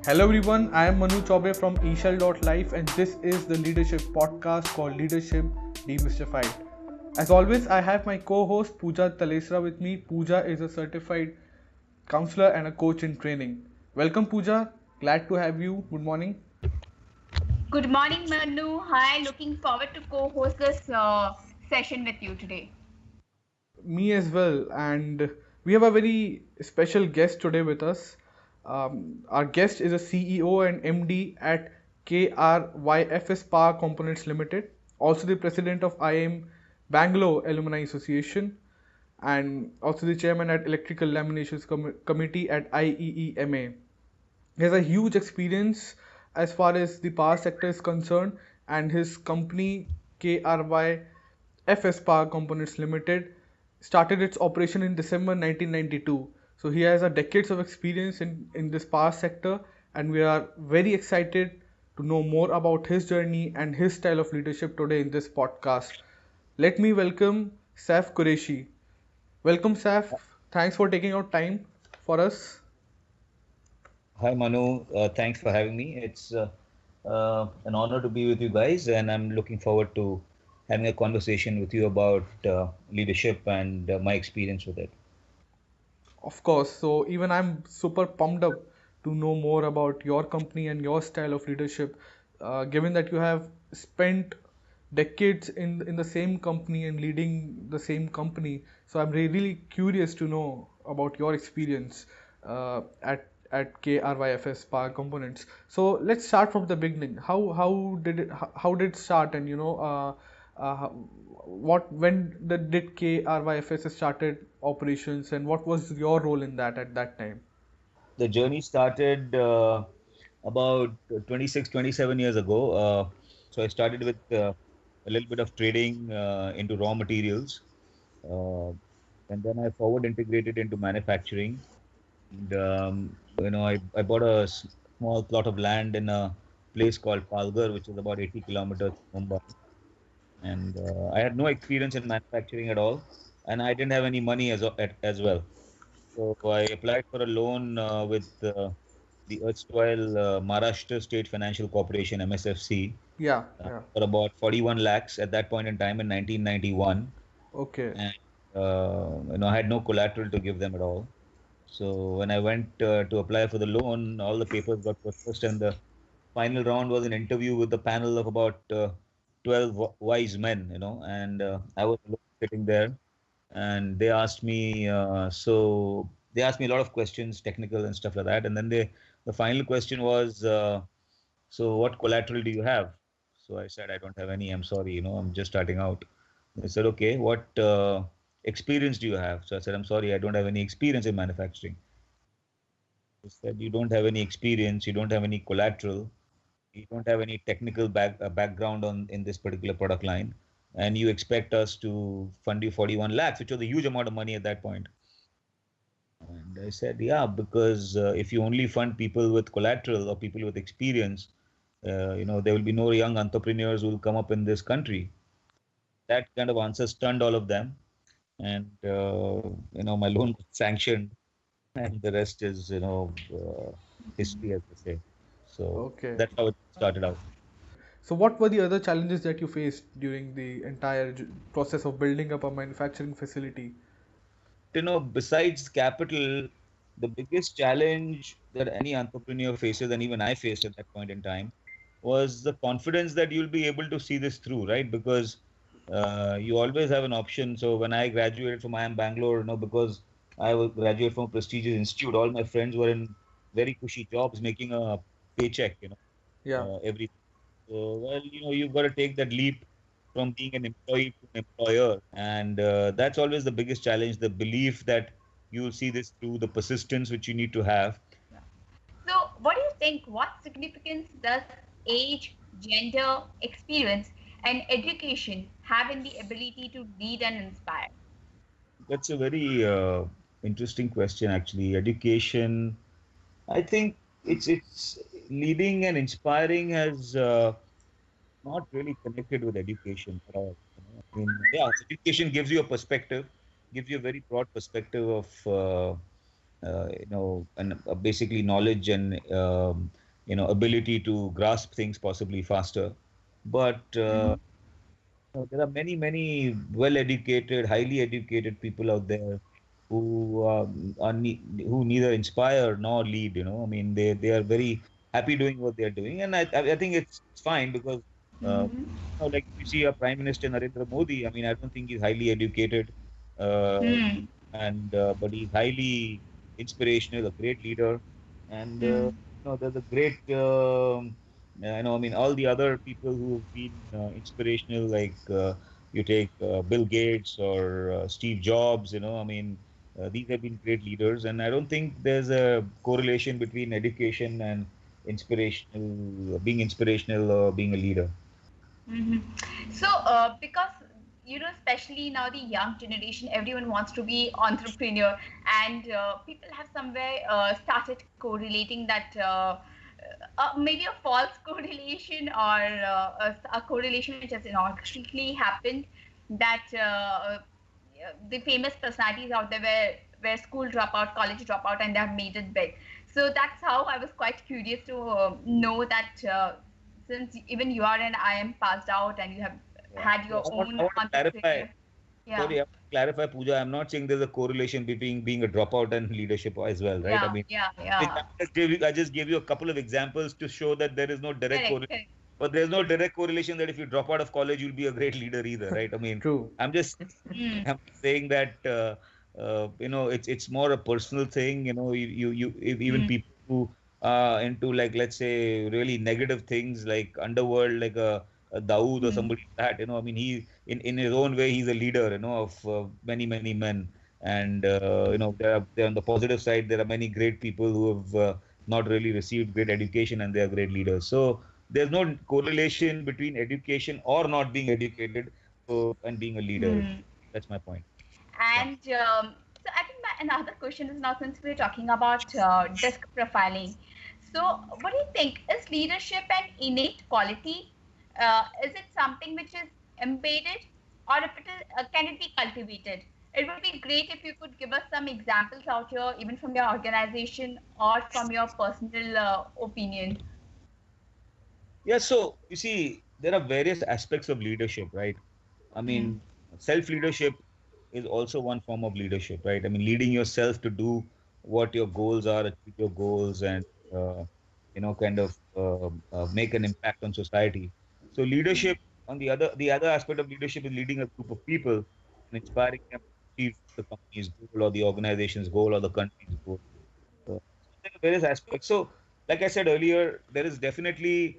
Hello everyone, I am Manu Chaube from Life, and this is the leadership podcast called Leadership Demystified. As always, I have my co-host Pooja Talesra with me. Pooja is a certified counselor and a coach in training. Welcome Pooja, glad to have you. Good morning. Good morning, Manu. Hi, looking forward to co-host this session with you today. Me as well, and we have a very special guest today with us. Our guest is a CEO and MD at KRYFS Power Components Ltd, also the president of IM Bangalore Alumni Association, and also the chairman at Electrical Laminations Committee at IEEMA. He has a huge experience as far as the power sector is concerned, and his company KRYFS Power Components Limited started its operation in December 1992. So he has a decades of experience in this power sector, and we are very excited to know more about his journey and his style of leadership today in this podcast. Let me welcome Saif Qureishi. Welcome, Saif. Thanks for taking out time for us. Hi Manu, thanks for having me. It's an honor to be with you guys, and I'm looking forward to having a conversation with you about leadership and my experience with it. Of course. So even I'm super pumped up to know more about your company and your style of leadership. Given that you have spent decades in the same company and leading the same company, so I'm really curious to know about your experience at KRYFS Power Components. So let's start from the beginning. How did it start, and what when did KRYFS started operations, and what was your role in that at that time? The journey started about 26, 27 years ago. So I started with a little bit of trading into raw materials, uh, and then I forward integrated into manufacturing. And, I bought a small plot of land in a place called Palghar, which is about 80 kilometers from Mumbai. And I had no experience in manufacturing at all, and I didn't have any money as well. So I applied for a loan with the erstwhile Maharashtra State Financial Corporation (MSFC) Yeah, yeah. for about 41 lakhs at that point in time in 1991, Okay. and I had no collateral to give them at all. So when I went to apply for the loan, all the papers got processed, and the final round was an interview with a panel of about 12 wise men, and I was alone sitting there, and they asked me a lot of questions, technical and stuff like that, and then the final question was, so what collateral do you have? So I said, I don't have any. I'm sorry, I'm just starting out. They said, okay, what experience do you have? So I said, I'm sorry, I don't have any experience in manufacturing. They said, you don't have any experience, you don't have any collateral, you don't have any technical background on in this particular product line, and you expect us to fund you 41 lakhs, which was a huge amount of money at that point. And I said, yeah, because if you only fund people with collateral or people with experience, there will be no young entrepreneurs who will come up in this country. That kind of answer stunned all of them, and my loan was sanctioned, and the rest is history, as they say. So Okay. that's how it started out. So what were the other challenges that you faced during the entire process of building up a manufacturing facility? Besides capital, the biggest challenge that any entrepreneur faces, and even I faced at that point in time, was the confidence that you'll be able to see this through, right? Because you always have an option. So when I graduated from IIM Bangalore, because I was graduate from a prestigious institute, all my friends were in very cushy jobs, making a paycheck, Yeah. every. So, well, you've got to take that leap from being an employee to an employer. And that's always the biggest challenge, the belief that you'll see this through, the persistence which you need to have. So, what do you think? What significance does age, gender, experience, and education have in the ability to lead and inspire? That's a very interesting question, actually. Education, I think it's leading and inspiring has not really connected with education at all. I mean, yeah, education gives you a perspective, gives you a very broad perspective of and basically knowledge and ability to grasp things possibly faster. But Mm-hmm. there are many well-educated, highly educated people out there who who neither inspire nor lead. I mean, they are very happy doing what they are doing, and I think it's fine because uh, like if you see our Prime Minister Narendra Modi, I mean, I don't think he's highly educated, uh, Mm-hmm. and but he's highly inspirational, a great leader, and there's a great I mean, all the other people who have been inspirational, like you take Bill Gates or Steve Jobs, I mean, these have been great leaders, and I don't think there's a correlation between education and being inspirational or being a leader. Mm-hmm. So, because especially now the young generation, everyone wants to be entrepreneur, and people have somewhere started correlating that maybe a false correlation or a correlation which has inordinately happened that the famous personalities out there were school dropout, college dropout, and they have made it big. So that's how I was quite curious to know that since even you are an IM passed out and you have Yeah. had So your I own want to clarify. entrepreneur. Yeah, Sorry, I want to clarify, Pooja. I'm not saying there's a correlation between being a dropout and leadership as well, right? I yeah, mean, yeah, I yeah. just gave you a couple of examples to show that there is no direct Correct, correlation. correct. But there's no direct correlation that if you drop out of college, you'll be a great leader either, right? I mean, True. I'm just Mm, I'm saying that it's more a personal thing. If even mm, people who into, like, let's say, really negative things like underworld, like a Dawood or mm, somebody like that. I mean, he in his own way, he's a leader. Of many men. And there on the positive side, there are many great people who have not really received great education, and they are great leaders. So there's no correlation between education or not being educated, and being a leader. mm. That's my point. Yeah. And so I think my another question is now since we're talking about disc profiling. So what do you think? Is leadership an innate quality? Is it something which is embedded, or if it is, can it be cultivated? It would be great if you could give us some examples out here, even from your organization or from your personal opinion. Yeah. So you see, there are various aspects of leadership, right? I Mm, mean, self leadership is also one form of leadership, right? I mean, leading yourself to do what your goals are, achieve your goals, and uh, kind of make an impact on society. So leadership, on the other aspect of leadership is leading a group of people and inspiring them to achieve the company's goal or the organization's goal or the country's goal. So there are various aspects. So, like I said earlier, there is definitely,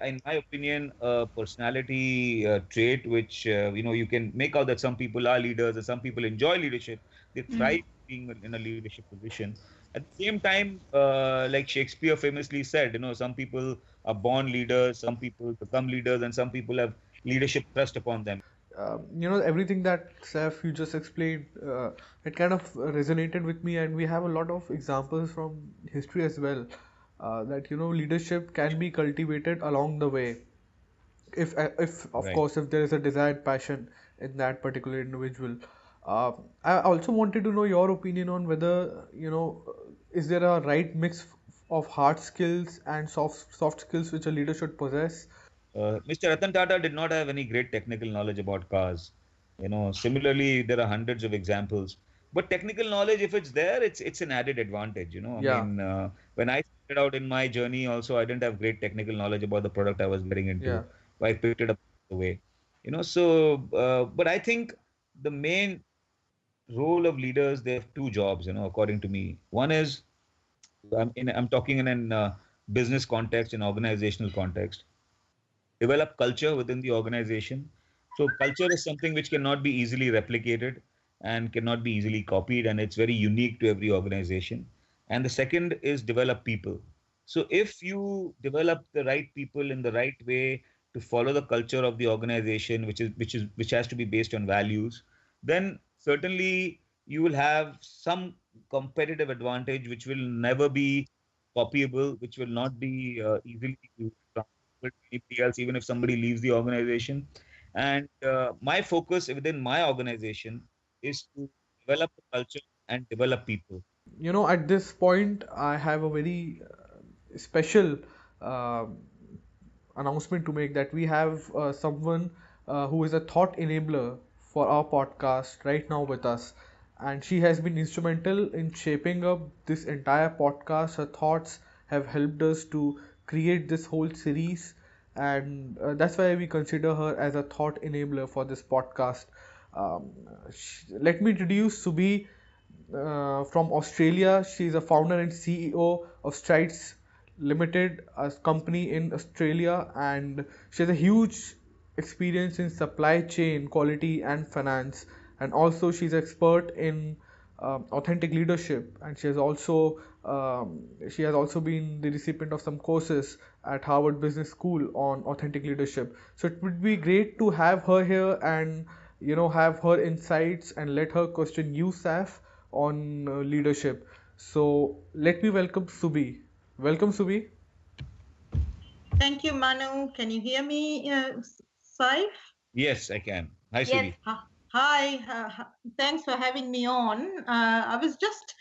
in my opinion, a personality trait which you can make out that some people are leaders and some people enjoy leadership. They mm, thrive being in a leadership position. At the same time, like Shakespeare famously said, some people are born leaders, some people become leaders, and some people have leadership thrust upon them. Everything that Seth you just explained, it kind of resonated with me, and we have a lot of examples from history as well. That leadership can be cultivated along the way, if of Right. course if there is a desired passion in that particular individual. Uh, I also wanted to know your opinion on whether is there a right mix of hard skills and soft skills which a leader should possess. Mr. Ratan Tata did not have any great technical knowledge about cars. Similarly, there are hundreds of examples. But technical knowledge, if it's there, it's an added advantage. I Yeah, mean, when I started out in my journey, also I didn't have great technical knowledge about the product I was getting yeah. into. I picked it up the way. So, but I think the main role of leaders, they have two jobs. According to me, one is I'm talking in an business context, in organizational context, develop culture within the organization. So culture is something which cannot be easily replicated and cannot be easily copied, and it's very unique to every organization. And the second is develop people. So if you develop the right people in the right way to follow the culture of the organization, which has to be based on values, then certainly you will have some competitive advantage which will never be copyable, which will not be easily transferable to anybody else, even if somebody leaves the organization. And my focus within my organization is to develop the culture and develop people. At this point, I have a very special uh, announcement to make, that we have someone who is a thought enabler for our podcast right now with us. And she has been instrumental in shaping up this entire podcast. Her thoughts have helped us to create this whole series, and that's why we consider her as a thought enabler for this podcast. Um, Let me introduce Subi from Australia. She's a founder and CEO of Strides Limited, a company in Australia, and she has a huge experience in supply chain, quality, and finance. And also, she's expert in authentic leadership, and she has also been the recipient of some courses at Harvard Business School on authentic leadership. So it would be great to have her here and have her insights and let her question you, Saf, on leadership. So let me welcome Subi. Welcome, Subi. Thank you, Manu. Can you hear me, Saif? Yes, I can. Hi, Yes. Subi. Hi, thanks for having me on. I was just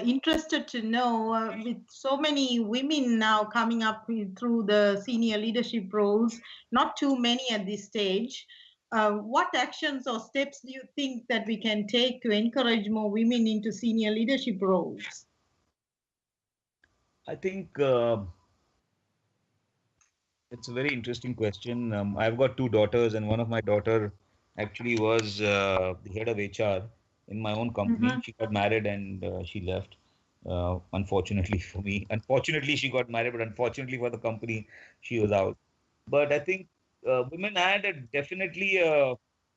interested to know, with so many women now coming up through the senior leadership roles, not too many at this stage, what actions or steps do you think that we can take to encourage more women into senior leadership roles? I think it's a very interesting question. I've got two daughters, and one of my daughter actually was the head of HR in my own company. Mm-hmm. She got married and she left. Unfortunately for me, unfortunately she got married, but unfortunately for the company, she was out. But I think women add definitely a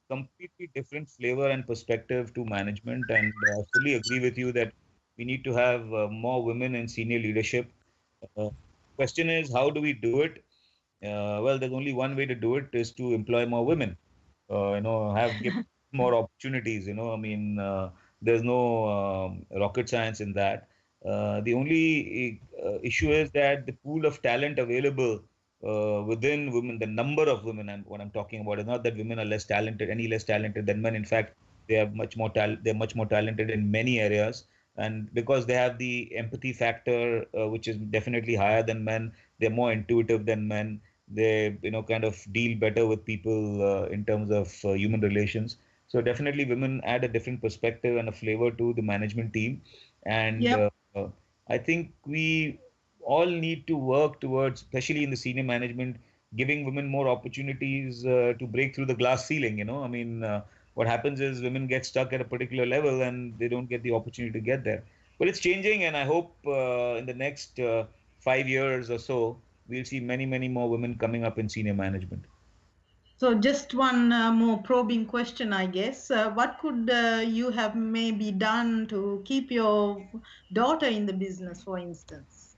completely different flavor and perspective to management, and I fully agree with you that we need to have more women in senior leadership. Uh, Question is, how do we do it? Well, there's only one way to do it is to employ more women. Give more opportunities. I mean, there's no rocket science in that. The only issue is that the pool of talent available within women, the number of women, and what I'm talking about is not that women are less talented, any less talented than men. In fact, they have much more talent. They're much more talented in many areas, and because they have the empathy factor, which is definitely higher than men, they're more intuitive than men. They kind of deal better with people in terms of human relations. So definitely women add a different perspective and a flavor to the management team. And Yep. I think we all need to work towards, especially in the senior management, giving women more opportunities to break through the glass ceiling. I mean, what happens is women get stuck at a particular level and they don't get the opportunity to get there. But it's changing, and I hope in the next 5 years or so, we'll see many, many more women coming up in senior management. So just one more probing question, I guess. What could you have maybe done to keep your daughter in the business, for instance,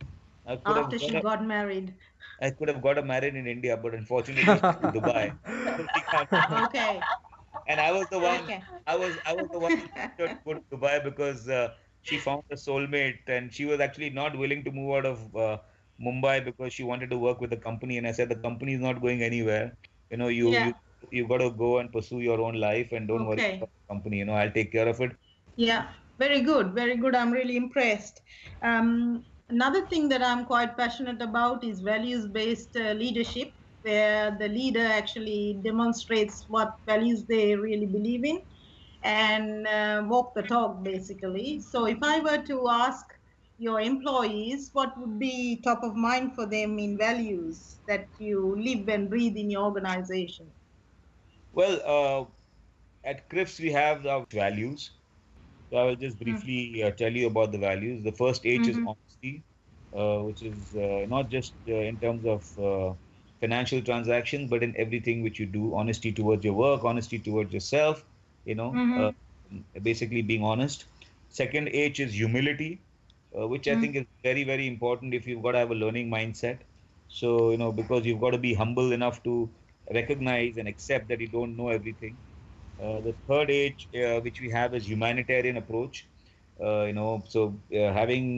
I could have after got she a, got married? I could have got her married in India, but unfortunately she's in Dubai, so she can't come back. Okay, And I was the one, okay. I was the one who pushed her to go to Dubai because she found a soulmate, and she was actually not willing to move out of Mumbai because she wanted to work with the company. And I said the company is not going anywhere. Yeah, You got to go and pursue your own life, and don't worry okay. about the company. I'll take care of it. Yeah, very good, very good. I'm really impressed. Another thing that I'm quite passionate about is values-based leadership, where the leader actually demonstrates what values they really believe in and walk the talk, basically. So if I were to ask your employees, what would be top of mind for them in values that you live and breathe in your organization? Well, at KRYFS we have our values. So I will just Mm. briefly tell you about the values. The first H is Mm-hmm. honesty, which is not just in terms of financial transactions, but in everything which you do. Honesty towards your work, honesty towards yourself, Mm-hmm. basically being honest. Second H is humility, which I think is very, very important if you've got to have a learning mindset. So, because you've got to be humble enough to recognize and accept that you don't know everything. The third age which we have is humanitarian approach. So having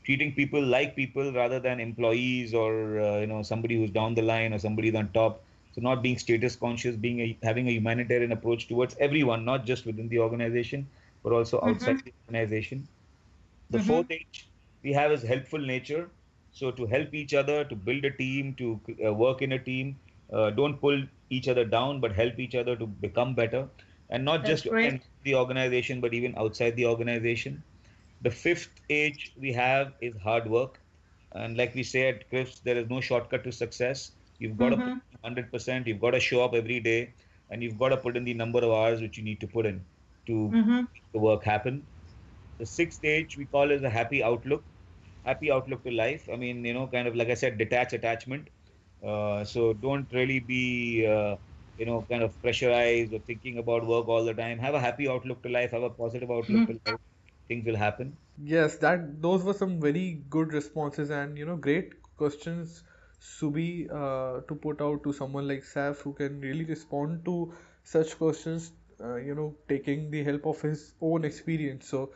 treating people like people rather than employees or somebody who's down the line or somebody who's on top. So not being status conscious, having a humanitarian approach towards everyone, not just within the organization, but also outside the organization. The fourth H we have is helpful nature. So to help each other, to build a team, to work in a team, don't pull each other down, but help each other to become better. And not That's just great. in the organization, but even outside the organization. The fifth H we have is hard work. And like we say at KRYFS, there is no shortcut to success. You've got to put in 100%, you've got to show up every day, and you've got to put in the number of hours which you need to put in to make the work happen. The sixth stage we call is a happy outlook to life. I mean, kind of like I said, detach attachment. So don't really be, kind of pressurized or thinking about work all the time. Have a happy outlook to life, have a positive outlook to life. Things will happen. Yes, that those were some very good responses and great questions, Subi, to put out to someone like Saf who can really respond to such questions, taking the help of his own experience. So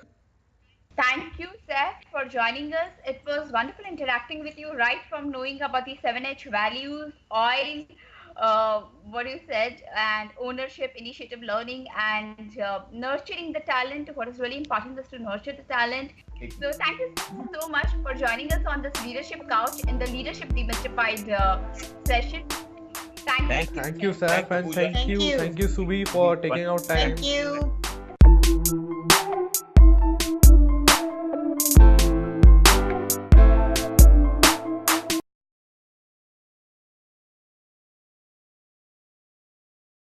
Thank you, Seth, for joining us. It was wonderful interacting with you, right from knowing about the 7H values, oil, what you said, and ownership, initiative, learning, and nurturing the talent. What is really important is to nurture the talent. So, thank you so much for joining us on this leadership couch in the Leadership Demystified session. Thank you. thank you, Saf, and Pooja. thank you, Subi, for taking out time. Thank you.